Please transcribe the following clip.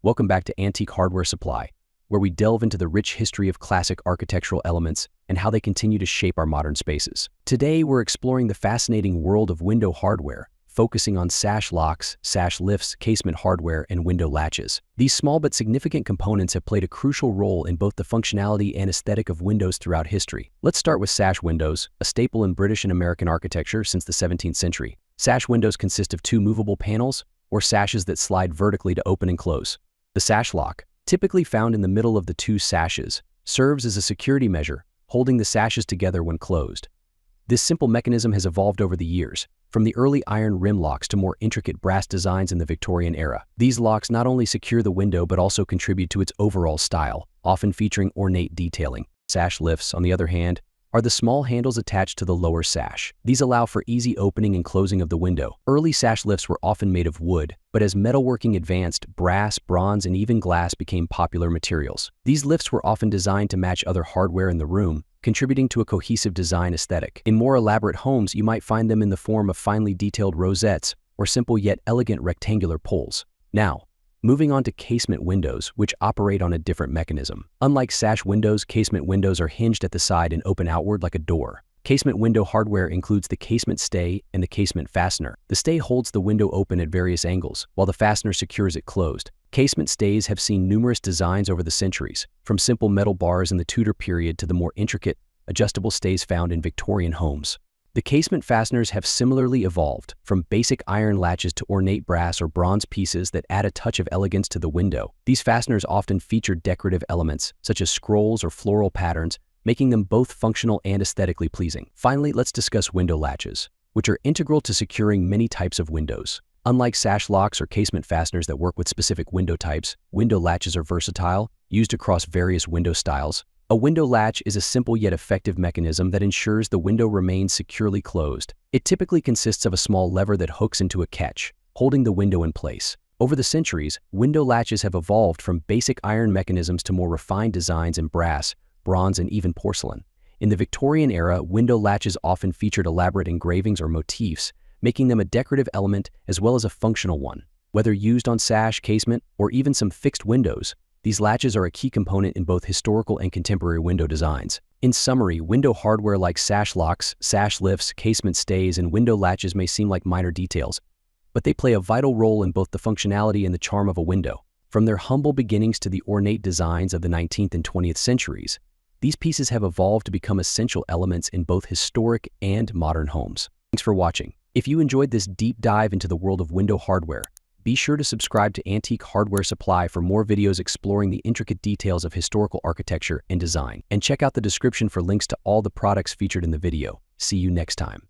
Welcome back to Antique Hardware Supply, where we delve into the rich history of classic architectural elements and how they continue to shape our modern spaces. Today, we're exploring the fascinating world of window hardware, focusing on sash locks, sash lifts, casement hardware, and window latches. These small but significant components have played a crucial role in both the functionality and aesthetic of windows throughout history. Let's start with sash windows, a staple in British and American architecture since the 17th century. Sash windows consist of two movable panels, or sashes that slide vertically to open and close. The sash lock, typically found in the middle of the two sashes, serves as a security measure, holding the sashes together when closed. This simple mechanism has evolved over the years, from the early iron rim locks to more intricate brass designs in the Victorian era. These locks not only secure the window but also contribute to its overall style, often featuring ornate detailing. Sash lifts, on the other hand, are the small handles attached to the lower sash. These allow for easy opening and closing of the window. Early sash lifts were often made of wood, but as metalworking advanced, brass, bronze, and even glass became popular materials. These lifts were often designed to match other hardware in the room, contributing to a cohesive design aesthetic. In more elaborate homes, you might find them in the form of finely detailed rosettes or simple yet elegant rectangular pulls. Now, moving on to casement windows, which operate on a different mechanism. Unlike sash windows, casement windows are hinged at the side and open outward like a door. Casement window hardware includes the casement stay and the casement fastener. The stay holds the window open at various angles, while the fastener secures it closed. Casement stays have seen numerous designs over the centuries, from simple metal bars in the Tudor period to the more intricate, adjustable stays found in Victorian homes. The casement fasteners have similarly evolved, from basic iron latches to ornate brass or bronze pieces that add a touch of elegance to the window. These fasteners often feature decorative elements, such as scrolls or floral patterns, making them both functional and aesthetically pleasing. Finally, let's discuss window latches, which are integral to securing many types of windows. Unlike sash locks or casement fasteners that work with specific window types, window latches are versatile, used across various window styles. A window latch is a simple yet effective mechanism that ensures the window remains securely closed. It typically consists of a small lever that hooks into a catch, holding the window in place. Over the centuries, window latches have evolved from basic iron mechanisms to more refined designs in brass, bronze, and even porcelain. In the Victorian era, window latches often featured elaborate engravings or motifs, making them a decorative element as well as a functional one. Whether used on sash, casement, or even some fixed windows, these latches are a key component in both historical and contemporary window designs. In summary, window hardware like sash locks, sash lifts, casement stays, and window latches may seem like minor details, but they play a vital role in both the functionality and the charm of a window. From their humble beginnings to the ornate designs of the 19th and 20th centuries, these pieces have evolved to become essential elements in both historic and modern homes. Thanks for watching. If you enjoyed this deep dive into the world of window hardware, be sure to subscribe to Antique Hardware Supply for more videos exploring the intricate details of historical architecture and design. And check out the description for links to all the products featured in the video. See you next time.